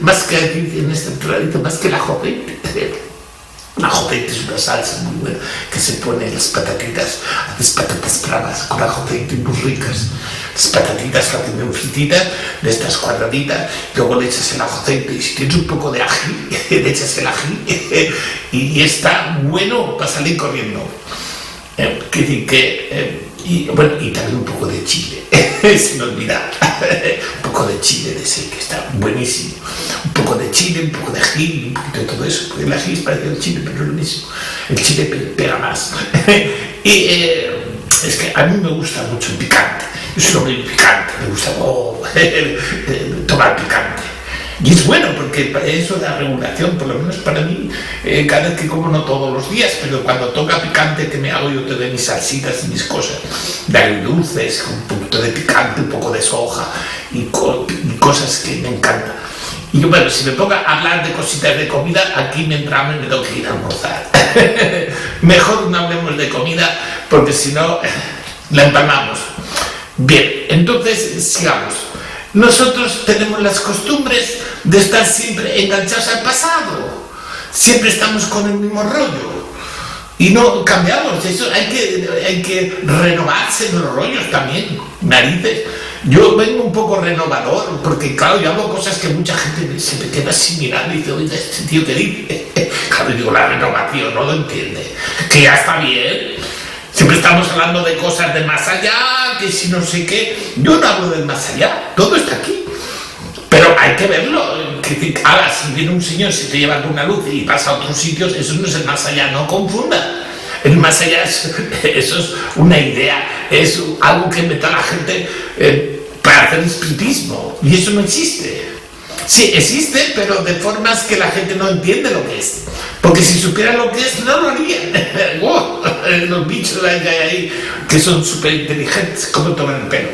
Más que aquí en este entradito, más que la jopete. La jopete es una salsa muy buena que se pone en las patatitas, las patatas bravas con la jopete muy ricas. Las patatitas las tienen frititas, de estas cuadraditas, luego le echas el ajocete y si tienes un poco de ají, le echas el ají y está bueno para salir corriendo. Y también un poco de chile, sin olvidar, un poco de chile de ese que está buenísimo, un poco de chile, un poco de ají, un poquito de todo eso, porque el ají es parecido al chile, pero no es lo mismo, el chile pega más. Es que a mí me gusta mucho el picante, yo soy un hombre picante, me gusta tomar picante. Y es bueno porque eso da regulación, por lo menos para mí, cada vez que como, no todos los días, pero cuando toca picante, que me hago yo te doy mis salsitas y mis cosas, de dulces, un poquito de picante, un poco de soja y cosas que me encantan. Y bueno, si me pongo a hablar de cositas de comida, aquí me entramos y me tengo que ir a almorzar. Mejor no hablemos de comida porque si no, la empalmamos. Bien, entonces sigamos. Nosotros tenemos las costumbres de estar siempre enganchados al pasado. Siempre estamos con el mismo rollo. Y no cambiamos. Eso hay que renovarse en los rollos también. Narices. Yo vengo un poco renovador, porque claro, yo hago cosas que mucha gente se me queda así mirando y dice, oiga, este tío que dice. Claro, digo, la renovación no lo entiende. Que ya está bien. Siempre estamos hablando de cosas de más allá, que si no sé qué. Yo no hablo del más allá, todo está aquí. Pero hay que verlo. Ahora, si viene un señor, si te lleva con una luz y pasa a otros sitios, eso no es el más allá, no confunda. El más allá eso es una idea, es algo que mete a la gente para hacer espiritismo. Y eso no existe. Sí, existe, pero de formas que la gente no entiende lo que es. Porque si supieran lo que es, no lo harían. Wow, los bichos que hay ahí, que son súper inteligentes, ¿cómo toman el pelo?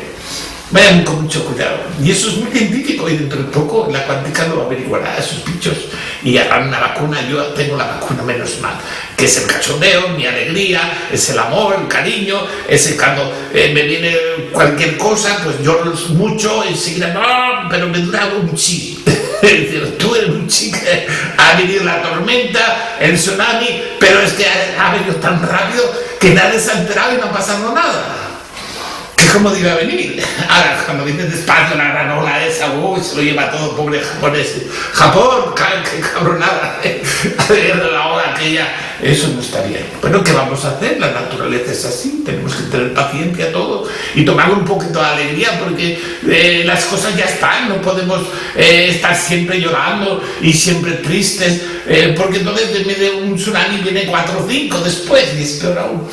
Vayan con mucho cuidado. Y eso es muy científico y dentro de poco la cuántica lo averiguará a esos bichos y harán una vacuna. Yo tengo la vacuna, menos mal, que es el cachondeo, mi alegría, es el amor, el cariño, es cuando me viene cualquier cosa, pues lloro mucho, enseguida no, pero me dura un chi. Tú eres un chico, ha venido la tormenta, el tsunami, pero es que ha venido tan rápido que nadie se ha enterado y no ha pasado nada. Que como iba a venir. Ahora, cuando viene despacio la granola esa, se lo lleva todo, pobre japonés. Japón, qué cabronada. A ver, la hora aquella, eso no está bien. Bueno, ¿qué vamos a hacer? La naturaleza es así, tenemos que tener paciencia todo y tomar un poquito de alegría porque las cosas ya están, no podemos estar siempre llorando y siempre tristes, porque entonces en vez de un tsunami viene 4 o 5 después y es peor aún.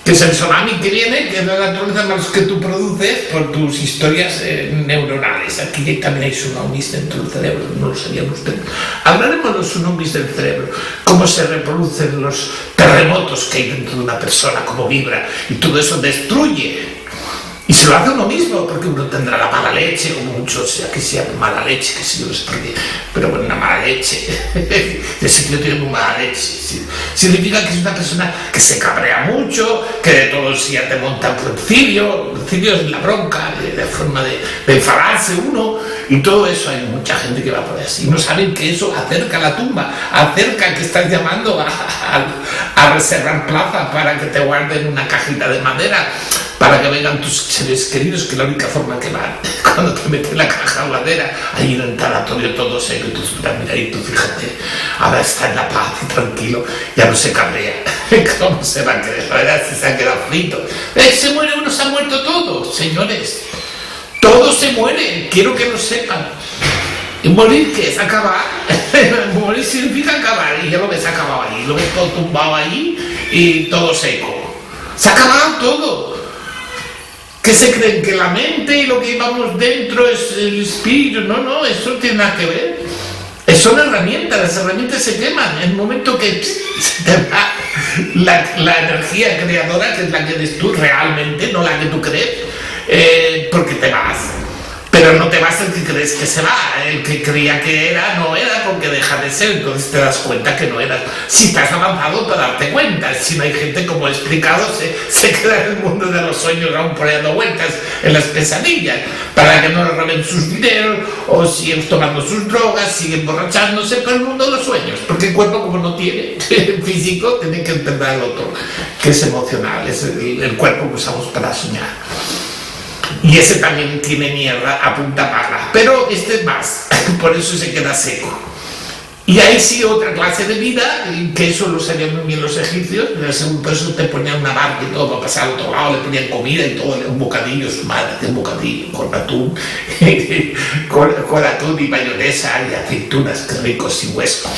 Que es el tsunami que viene, que es la naturaleza más que tú produces por tus historias neuronales. Aquí también hay tsunamis dentro del cerebro, no lo sabían ustedes. Hablaremos de los tsunamis del cerebro, cómo se reproducen los terremotos que hay dentro de una persona, cómo vibra, y todo eso destruye. Y se lo hace uno mismo, porque uno tendrá la mala leche, como muchos, sea que sea mala leche, que si yo no sé por qué, pero bueno, una mala leche. Ese tío tiene muy mala leche. ¿Sí? Significa que es una persona que se cabrea mucho, que de todos los días te monta un principio es la bronca, la forma de enfadarse uno, y todo eso. Hay mucha gente que va por así. No saben que eso acerca la tumba, acerca que estás llamando a reservar plaza para que te guarden una cajita de madera, para que vengan tus seres queridos, que es la única forma que van. Cuando te meten la caja madera, ahí en el tanatorio todo seco, y tú mira ahí, tú fíjate, ahora está en la paz y tranquilo, ya no se cabrea. ¿Cómo se va a querer? La verdad es que se ha quedado frito. Se muere uno, se ha muerto todo, señores. Todos se mueren, quiero que lo sepan. ¿Y morir qué es? ¿Acabar? Morir significa acabar, y ya lo ves acabado allí, lo ves todo tumbado allí y todo seco. Se ha acabado todo. ¿Qué se creen? ¿Que la mente y lo que llevamos dentro es el espíritu? No, eso no tiene nada que ver. Son herramientas, las herramientas se queman. En el momento que se te va la energía creadora, que es la que eres tú realmente, no la que tú crees, porque te vas. Pero no te vas el que crees que se va, el que creía que era, no era porque deja de ser, entonces te das cuenta que no era. Si te has avanzado para darte cuenta, si no hay gente, como he explicado, se queda en el mundo de los sueños aún por ahí dando vueltas en las pesadillas, para que no le roben sus dineros, o siguen tomando sus drogas, siguen emborrachándose por el mundo de los sueños, porque el cuerpo, como no tiene físico, tiene que entender al otro, que es emocional, es el cuerpo que usamos para soñar. Y ese también tiene mierda a punta pala, pero este es más, por eso se queda seco. Y ahí sí otra clase de vida, que eso lo sabían muy bien los egipcios, por eso te ponían una barca y todo para pasar al otro lado, le ponían comida y todo, un bocadillo, su madre, un bocadillo con atún, con atún y mayonesa y aceitunas, que ricos, sin hueso.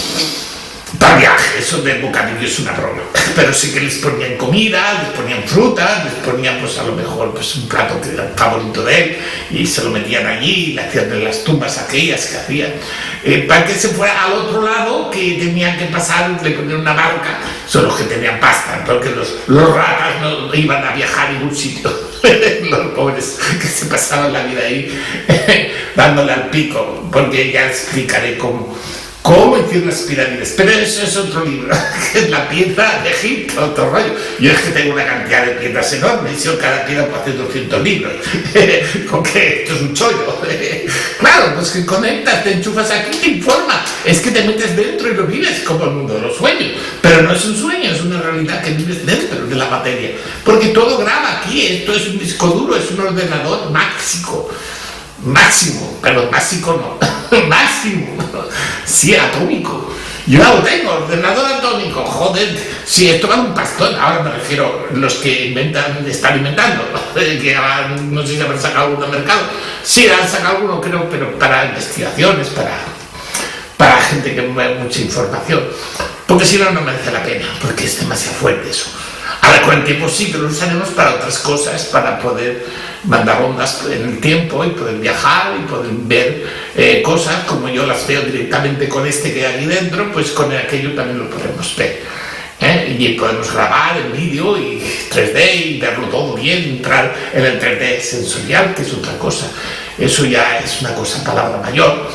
Para viaje, eso del bocadillo es una broma, pero sí que les ponían comida, les ponían fruta, les ponían pues a lo mejor pues un plato que era favorito de él y se lo metían allí y le hacían de las tumbas aquellas que hacían, para que se fuera al otro lado, que tenían que pasar, le ponían una barca, son los que tenían pasta, porque los ratas no iban a viajar a ningún sitio, los pobres que se pasaban la vida ahí dándole al pico, porque ya explicaré cómo hicieron las pirámides, pero eso es otro libro, que es la piedra de Egipto, otro rollo. Yo es que tengo una cantidad de piedras enormes, yo cada piedra puedo hacer 200 libros, con que esto es un chollo. Claro, pues que conectas, te enchufas aquí, te informa, es que te metes dentro y lo vives como el mundo de los sueños, pero no es un sueño, es una realidad que vives dentro de la materia, porque todo graba aquí, esto es un disco duro, es un ordenador máximo, pero máximo no, máximo, sí, atómico. Yo lo tengo, ordenador atómico, joder, si esto vale un pastón, ahora me refiero a los que están inventando, que ahora no sé si habrán sacado alguno al mercado, sí, han sacado alguno creo, pero para investigaciones, para gente que mueve mucha información, porque si no, no merece la pena, porque es demasiado fuerte eso. Ahora con el tiempo sí que lo usaremos para otras cosas, para poder mandar ondas en el tiempo y poder viajar y poder ver cosas como yo las veo directamente con este que hay aquí dentro, pues con aquello también lo podemos ver. Y podemos grabar en vídeo y 3D y verlo todo bien, entrar en el 3D sensorial, que es otra cosa. Eso ya es una cosa, palabra mayor.